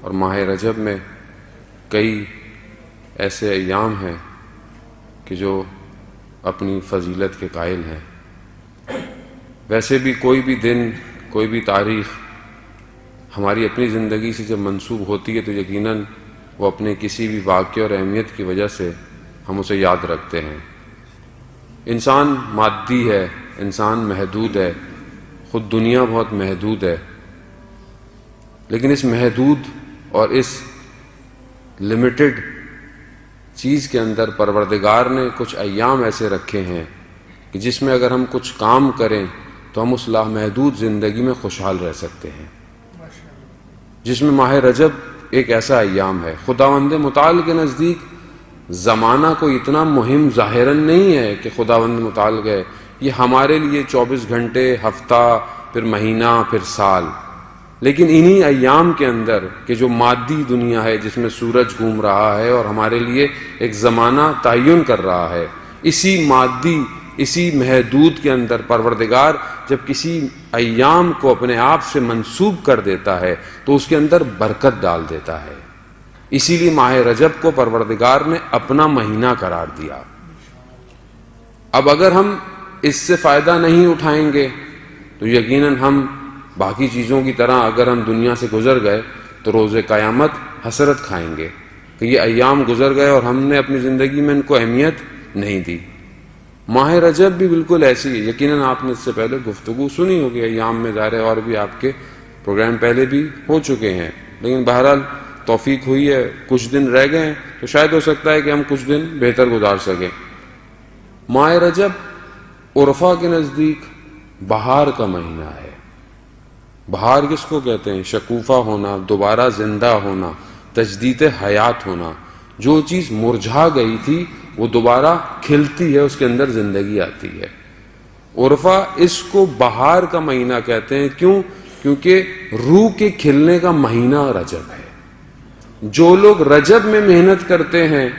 اور ماہ رجب میں کئی ایسے ایام ہیں کہ جو اپنی فضیلت کے قائل ہیں۔ ویسے بھی کوئی بھی دن، کوئی بھی تاریخ ہماری اپنی زندگی سے جب منسوب ہوتی ہے تو یقیناً وہ اپنے کسی بھی واقعے اور اہمیت کی وجہ سے ہم اسے یاد رکھتے ہیں۔ انسان مادی ہے، انسان محدود ہے، خود دنیا بہت محدود ہے، لیکن اس محدود اور اس لمیٹڈ چیز کے اندر پروردگار نے کچھ ایام ایسے رکھے ہیں کہ جس میں اگر ہم کچھ کام کریں تو ہم اس لامحدود زندگی میں خوشحال رہ سکتے ہیں، جس میں ماہ رجب ایک ایسا ایام ہے۔ خداوند متعال کے نزدیک زمانہ کوئی اتنا مہم ظاہراً نہیں ہے کہ خداوند متعال ہے، یہ ہمارے لیے 24 گھنٹے، ہفتہ، پھر مہینہ، پھر سال، لیکن انہی ایام کے اندر کہ جو مادی دنیا ہے جس میں سورج گھوم رہا ہے اور ہمارے لیے ایک زمانہ تعین کر رہا ہے، اسی مادی، اسی محدود کے اندر پروردگار جب کسی ایام کو اپنے آپ سے منسوب کر دیتا ہے تو اس کے اندر برکت ڈال دیتا ہے۔ اسی لیے ماہ رجب کو پروردگار نے اپنا مہینہ قرار دیا۔ اب اگر ہم اس سے فائدہ نہیں اٹھائیں گے تو یقیناً ہم باقی چیزوں کی طرح اگر ہم دنیا سے گزر گئے تو روز قیامت حسرت کھائیں گے کہ یہ ایام گزر گئے اور ہم نے اپنی زندگی میں ان کو اہمیت نہیں دی۔ ماہ رجب بھی بالکل ایسی ہے۔ یقیناً آپ نے اس سے پہلے گفتگو سنی ہوگی ایام میں، ظاہر ہے اور بھی آپ کے پروگرام پہلے بھی ہو چکے ہیں، لیکن بہرحال توفیق ہوئی ہے، کچھ دن رہ گئے ہیں تو شاید ہو سکتا ہے کہ ہم کچھ دن بہتر گزار سکیں۔ ماہ رجب عرفا کے نزدیک بہار کا مہینہ ہے۔ بہار کس کو کہتے ہیں؟ شکوفہ ہونا، دوبارہ زندہ ہونا، تجدید حیات ہونا۔ جو چیز مرجھا گئی تھی وہ دوبارہ کھلتی ہے، اس کے اندر زندگی آتی ہے۔ عرفہ اس کو بہار کا مہینہ کہتے ہیں۔ کیوں؟ کیونکہ روح کے کھلنے کا مہینہ رجب ہے۔ جو لوگ رجب میں محنت کرتے ہیں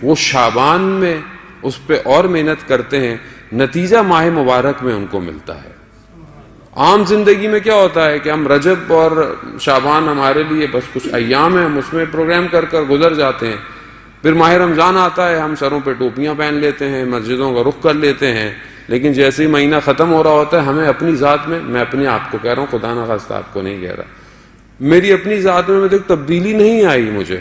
وہ شعبان میں اس پہ اور محنت کرتے ہیں، نتیجہ ماہ مبارک میں ان کو ملتا ہے۔ عام زندگی میں کیا ہوتا ہے کہ ہم رجب اور شعبان ہمارے لیے بس کچھ ایام ہیں، ہم اس میں پروگرام کر کر گزر جاتے ہیں۔ پھر ماہ رمضان آتا ہے، ہم سروں پہ ٹوپیاں پہن لیتے ہیں، مسجدوں کا رخ کر لیتے ہیں، لیکن جیسے ہی مہینہ ختم ہو رہا ہوتا ہے ہمیں اپنی ذات میں اپنے آپ کو کہہ رہا ہوں، خدا نخواستہ آپ کو نہیں کہہ رہا، میری اپنی ذات میں دیکھ تبدیلی نہیں آئی مجھے۔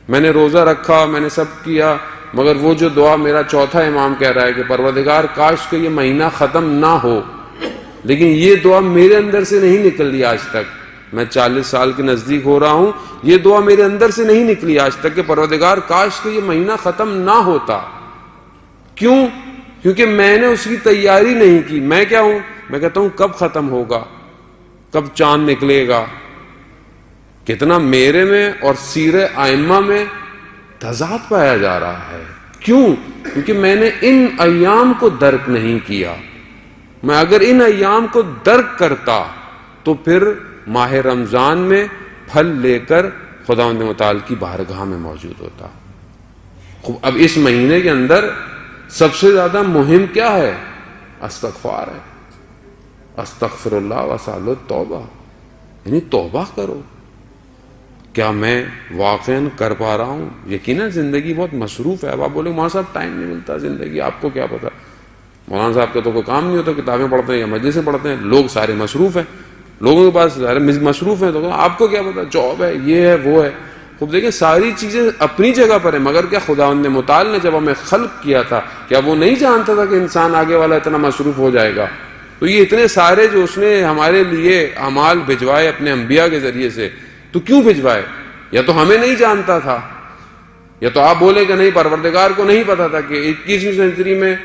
میں نے روزہ رکھا، میں نے سب کیا، مگر وہ جو دعا میرا چوتھا امام کہہ رہا ہے کہ پروردگار کاش کہ یہ مہینہ ختم نہ ہو، لیکن یہ دعا میرے اندر سے نہیں نکلی آج تک۔ میں 40 سال کے نزدیک ہو رہا ہوں، یہ دعا میرے اندر سے نہیں نکلی آج تک کہ پروردگار کاش کہ یہ مہینہ ختم نہ ہوتا۔ کیوں؟ کیونکہ میں نے اس کی تیاری نہیں کی۔ میں کیا ہوں؟ میں کہتا ہوں کب ختم ہوگا، کب چاند نکلے گا۔ کتنا میرے میں اور سیر ائمہ میں تضاد پایا جا رہا ہے۔ کیوں؟ کیونکہ میں نے ان ایام کو درک نہیں کیا۔ میں اگر ان ایام کو درک کرتا تو پھر ماہ رمضان میں پھل لے کر خداوند متعال کی بارگاہ میں موجود ہوتا۔ اب اس مہینے کے اندر سب سے زیادہ مہم کیا ہے؟ استغفار ہے۔ استغفر اللہ واسأل التوبہ، یعنی توبہ کرو۔ کیا میں واقعاً کر پا رہا ہوں؟ یقیناً زندگی بہت مصروف ہے۔ اب آپ بولے مولانا صاحب ٹائم نہیں ملتا زندگی، آپ کو کیا پتا؟ مولانا صاحب کا تو کوئی کام نہیں ہوتا، کتابیں پڑھتے ہیں یا مجلسیں پڑھتے ہیں، لوگ سارے مصروف ہیں، لوگوں کے پاس سارے مصروف ہیں، تو آپ کو کیا پتا؟ جاب ہے، یہ ہے، وہ ہے۔ خوب دیکھیں ساری چیزیں اپنی جگہ پر ہیں، مگر کیا خداوند متعال نے جب ہمیں خلق کیا تھا کیا وہ نہیں جانتا تھا کہ انسان آگے والا اتنا مصروف ہو جائے گا؟ تو یہ اتنے سارے جو اس نے ہمارے لیے اعمال بھجوائے اپنے انبیاء کے ذریعے سے، تو کیوں بھجوائے؟ یا تو ہمیں نہیں جانتا تھا، یا تو آپ بولے کہ نہیں پروردگار کو نہیں پتا تھا کہ 21ویں سینچری میں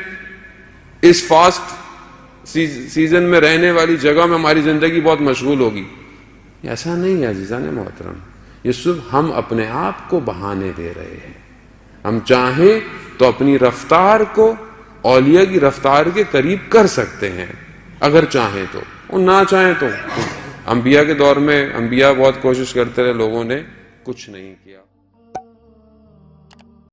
اس فاسٹ سیزن میں رہنے والی جگہ میں ہماری زندگی بہت مشغول ہوگی۔ ایسا نہیں ہے عزیزان محترم، یہ صرف ہم اپنے آپ کو بہانے دے رہے ہیں۔ ہم چاہیں تو اپنی رفتار کو اولیاء کی رفتار کے قریب کر سکتے ہیں اگر چاہیں تو، اور نہ چاہیں تو۔ انبیاء کے دور میں انبیاء بہت کوشش کرتے رہے، لوگوں نے کچھ نہیں کیا۔